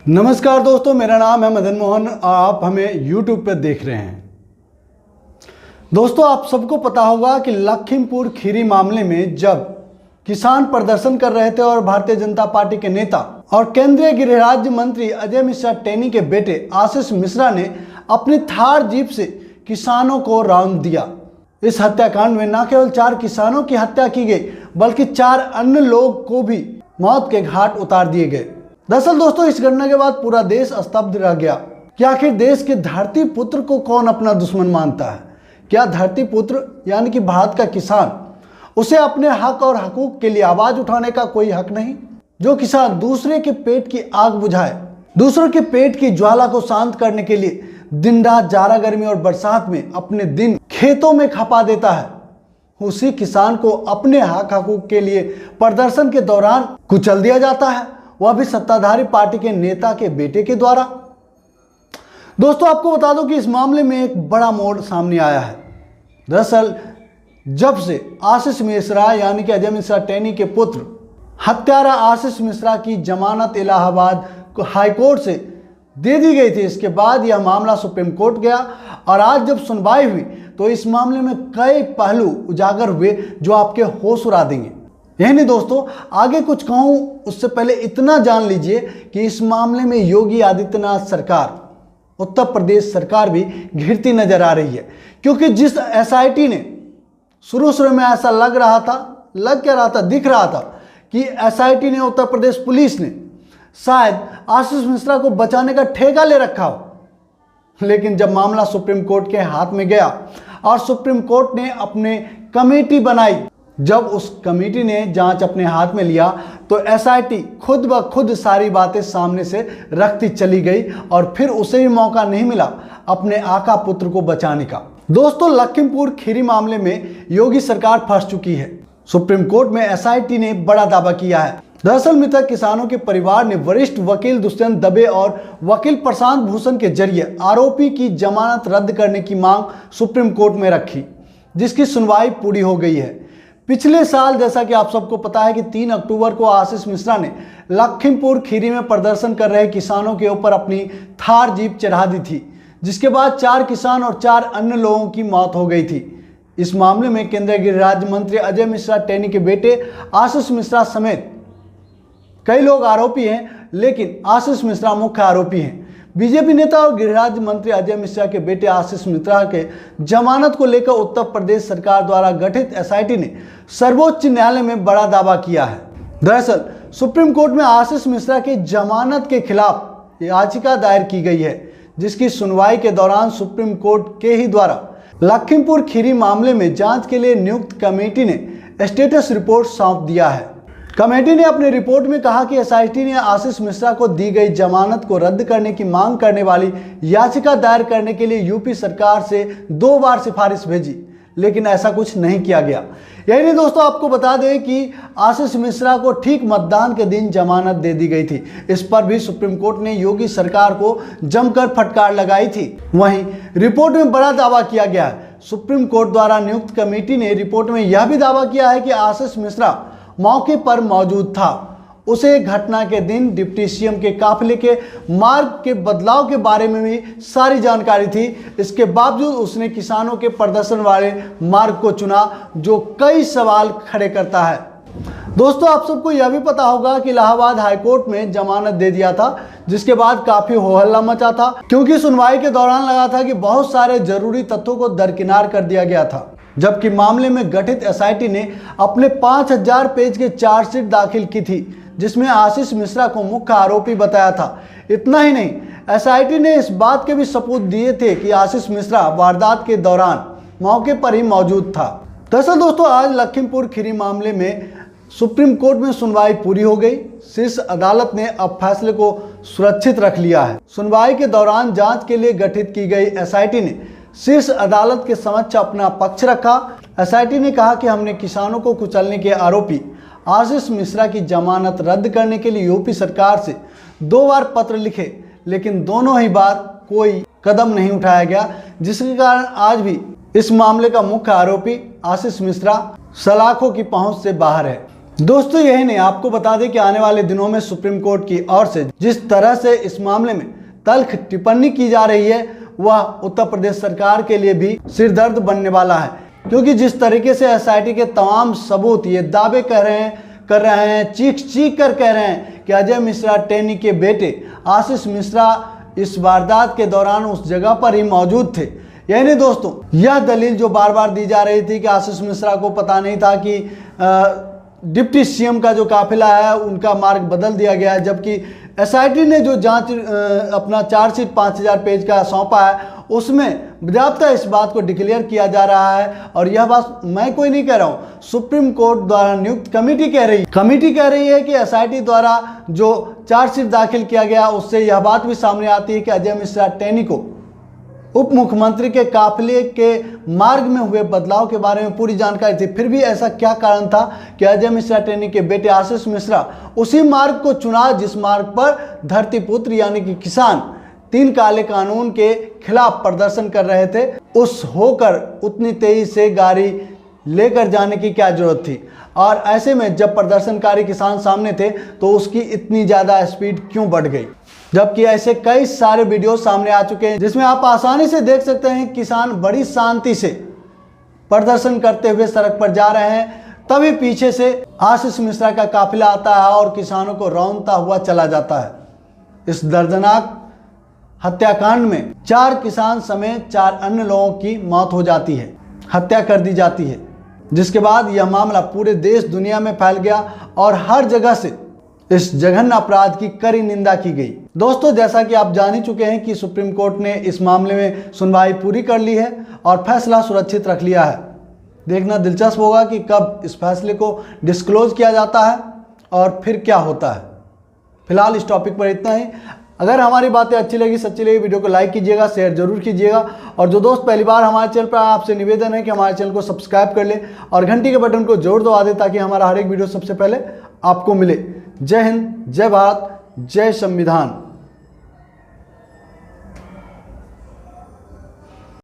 नमस्कार दोस्तों, मेरा नाम है मदन मोहन और आप हमें YouTube पर देख रहे हैं। दोस्तों, आप सबको पता होगा कि लखीमपुर खीरी मामले में जब किसान प्रदर्शन कर रहे थे और भारतीय जनता पार्टी के नेता और केंद्रीय गृह राज्य मंत्री अजय मिश्रा टेनी के बेटे आशीष मिश्रा ने अपनी थार जीप से किसानों को रौंद दिया। इस हत्याकांड में न केवल 4 किसानों की हत्या की गई बल्कि 4 अन्य लोग को भी मौत के घाट उतार दिए गए। दरअसल दोस्तों, इस घटना के बाद पूरा देश स्तब्ध रह गया कि आखिर देश के धरती पुत्र को कौन अपना दुश्मन मानता है। क्या धरती पुत्र यानी कि भारत का किसान, उसे अपने हक और हकूक के लिए आवाज उठाने का कोई हक नहीं? जो किसान दूसरे के पेट की आग बुझाए, दूसरों के पेट की ज्वाला को शांत करने के लिए दिन रात जाड़ा गर्मी और बरसात में अपने दिन खेतों में खपा देता है, उसी किसान को अपने हक हकूक के लिए प्रदर्शन के दौरान कुचल दिया जाता है, वह भी सत्ताधारी पार्टी के नेता के बेटे के द्वारा। दोस्तों, आपको बता दो कि इस मामले में एक बड़ा मोड़ सामने आया है। दरअसल जब से आशीष मिश्रा यानी कि अजय मिश्रा टेनी के पुत्र हत्यारा आशीष मिश्रा की जमानत इलाहाबाद हाईकोर्ट से दे दी गई थी, इसके बाद यह मामला सुप्रीम कोर्ट गया और आज जब सुनवाई हुई तो इस मामले में कई पहलू उजागर हुए जो आपके होश उड़ा देंगे। यही नहीं दोस्तों, आगे कुछ कहूं उससे पहले इतना जान लीजिए कि इस मामले में योगी आदित्यनाथ सरकार, उत्तर प्रदेश सरकार भी घिरती नजर आ रही है, क्योंकि जिस एसआईटी ने शुरू में ऐसा दिख रहा था कि एसआईटी ने, उत्तर प्रदेश पुलिस ने शायद आशीष मिश्रा को बचाने का ठेका ले रखा हो, लेकिन जब मामला सुप्रीम कोर्ट के हाथ में गया और सुप्रीम कोर्ट ने अपने कमेटी बनाई, जब उस कमेटी ने जांच अपने हाथ में लिया तो एसआईटी खुद ब खुद सारी बातें सामने से रखती चली गई और फिर उसे भी मौका नहीं मिला अपने आका पुत्र को बचाने का। दोस्तों, लखीमपुर खीरी मामले में योगी सरकार फंस चुकी है। सुप्रीम कोर्ट में एसआईटी ने बड़ा दावा किया है। दरअसल मृतक किसानों के परिवार ने वरिष्ठ वकील दुष्यंत दबे और वकील प्रशांत भूषण के जरिए आरोपी की जमानत रद्द करने की मांग सुप्रीम कोर्ट में रखी, जिसकी सुनवाई पूरी हो गई है। पिछले साल, जैसा कि आप सबको पता है कि 3 अक्टूबर को आशीष मिश्रा ने लखीमपुर खीरी में प्रदर्शन कर रहे किसानों के ऊपर अपनी थार जीप चढ़ा दी थी, जिसके बाद 4 किसान और 4 अन्य लोगों की मौत हो गई थी। इस मामले में केंद्रीय गृह राज्य मंत्री अजय मिश्रा टेनी के बेटे आशीष मिश्रा समेत कई लोग आरोपी हैं, लेकिन आशीष मिश्रा मुख्य आरोपी हैं। बीजेपी नेता और गृह राज्य मंत्री अजय मिश्रा के बेटे आशीष मिश्रा के जमानत को लेकर उत्तर प्रदेश सरकार द्वारा गठित एसआईटी ने सर्वोच्च न्यायालय में बड़ा दावा किया है। दरअसल सुप्रीम कोर्ट में आशीष मिश्रा की जमानत के खिलाफ याचिका दायर की गई है, जिसकी सुनवाई के दौरान सुप्रीम कोर्ट के ही द्वारा लखीमपुर खीरी मामले में जांच के लिए नियुक्त कमेटी ने स्टेटस रिपोर्ट सौंप दिया है। कमेटी ने अपनी रिपोर्ट में कहा कि एसआईटी ने आशीष मिश्रा को दी गई जमानत को रद्द करने की मांग करने वाली याचिका दायर करने के लिए यूपी सरकार से 2 बार सिफारिश भेजी, लेकिन ऐसा कुछ नहीं किया गया। यही नहीं दोस्तों, आपको बता दें कि आशीष मिश्रा को ठीक मतदान के दिन जमानत दे दी गई थी। इस पर भी सुप्रीम कोर्ट ने योगी सरकार को जमकर फटकार लगाई थी। वहीं रिपोर्ट में बड़ा दावा किया गया है। सुप्रीम कोर्ट द्वारा नियुक्त कमेटी ने रिपोर्ट में यह भी दावा किया है कि आशीष मिश्रा मौके पर मौजूद था, उसे घटना के दिन डिप्टी सीएम के काफिले के मार्ग के बदलाव के बारे में भी सारी जानकारी थी। इसके बावजूद उसने किसानों के प्रदर्शन वाले मार्ग को चुना, जो कई सवाल खड़े करता है। दोस्तों, आप सबको यह भी पता होगा कि इलाहाबाद हाईकोर्ट में जमानत दे दिया था, जिसके बाद काफी हो हल्ला मचा था, क्योंकि सुनवाई के दौरान लगा था कि बहुत सारे जरूरी तथ्यों को दरकिनार कर दिया गया था। जबकि मामले में गठित एसआईटी ने अपने 5000 पेज के चार्जशीट दाखिल की थी, जिसमें आशीष मिश्रा को मुख्य आरोपी बताया था। इतना ही नहीं, एसआईटी ने इस बात के भी सबूत दिए थे कि आशीष मिश्रा वारदात के दौरान मौके पर ही मौजूद था। दरअसल दोस्तों, आज लखीमपुर खीरी मामले में सुप्रीम कोर्ट में सुनवाई पूरी हो गई। शीर्ष अदालत ने अब फैसले को सुरक्षित रख लिया है। सुनवाई के दौरान जांच के लिए गठित की गई एसआईटी ने शीर्ष अदालत के समक्ष अपना पक्ष रखा। एसआईटी ने कहा कि हमने किसानों को कुचलने के आरोपी आशीष मिश्रा की जमानत रद्द करने के लिए यूपी सरकार से 2 बार पत्र लिखे, लेकिन दोनों ही बार कोई कदम नहीं उठाया गया, जिसके कारण आज भी इस मामले का मुख्य आरोपी आशीष मिश्रा सलाखों की पहुंच से बाहर है। दोस्तों यही नहीं, आपको बता दें कि आने वाले दिनों में सुप्रीम कोर्ट की ओर से जिस तरह से इस मामले में तल्ख टिप्पणी की जा रही है वह उत्तर प्रदेश सरकार के लिए भी सिरदर्द बनने वाला है, क्योंकि जिस तरीके से एसआईटी के तमाम सबूत ये दावे कर रहे हैं, चीख कर कह रहे हैं कि अजय मिश्रा टेनी के बेटे आशीष मिश्रा इस वारदात के दौरान उस जगह पर ही मौजूद थे। यही नहीं दोस्तों, यह दलील जो बार बार दी जा रही थी कि आशीष मिश्रा को पता नहीं था कि डिप्टी सीएम का जो काफिला है उनका मार्ग बदल दिया गया है, जबकि एसआईटी ने जो जांच अपना चार्जशीट 5000 पेज का सौंपा है उसमें बजाबता इस बात को डिक्लेयर किया जा रहा है। और यह बात मैं कोई नहीं कह रहा हूँ, सुप्रीम कोर्ट द्वारा नियुक्त कमेटी कह रही है कि एसआईटी द्वारा जो चार्जशीट दाखिल किया गया उससे यह बात भी सामने आती है कि अजय मिश्रा टेनी को उप मुख्यमंत्री के काफिले के मार्ग में हुए बदलाव के बारे में पूरी जानकारी थी। फिर भी ऐसा क्या कारण था कि अजय मिश्रा टेनी के बेटे आशीष मिश्रा उसी मार्ग को चुना जिस मार्ग पर धरतीपुत्र यानी कि किसान 3 काले कानून के खिलाफ प्रदर्शन कर रहे थे, उस होकर उतनी तेजी से गाड़ी लेकर जाने की क्या जरूरत थी। और ऐसे में जब प्रदर्शनकारी किसान सामने थे तो उसकी इतनी ज़्यादा स्पीड क्यों बढ़ गई, जबकि ऐसे कई सारे वीडियो सामने आ चुके हैं जिसमें आप आसानी से देख सकते हैं किसान बड़ी शांति से प्रदर्शन करते हुए सड़क पर जा रहे हैं, तभी पीछे से आशीष मिश्रा का काफिला आता है और किसानों को रौंदता हुआ चला जाता है। इस दर्दनाक हत्याकांड में 4 किसान समेत 4 अन्य लोगों की मौत हो जाती है, हत्या कर दी जाती है, जिसके बाद यह मामला पूरे देश दुनिया में फैल गया और हर जगह से इस जघन्य अपराध की कड़ी निंदा की गई। दोस्तों जैसा कि आप जान ही चुके हैं कि सुप्रीम कोर्ट ने इस मामले में सुनवाई पूरी कर ली है और फैसला सुरक्षित रख लिया है। देखना दिलचस्प होगा कि कब इस फैसले को डिस्क्लोज किया जाता है और फिर क्या होता है। फिलहाल इस टॉपिक पर इतना ही। अगर हमारी बातें अच्छी लगी, सच्ची लगी, वीडियो को लाइक कीजिएगा, शेयर जरूर कीजिएगा और जो दोस्त पहली बार हमारे चैनल पर आए आपसे निवेदन है कि हमारे चैनल को सब्सक्राइब कर ले और घंटी के बटन को जरूर दबा दे ताकि हमारा हर एक वीडियो सबसे पहले आपको मिले। जय हिंद, जय भारत, जय संविधान।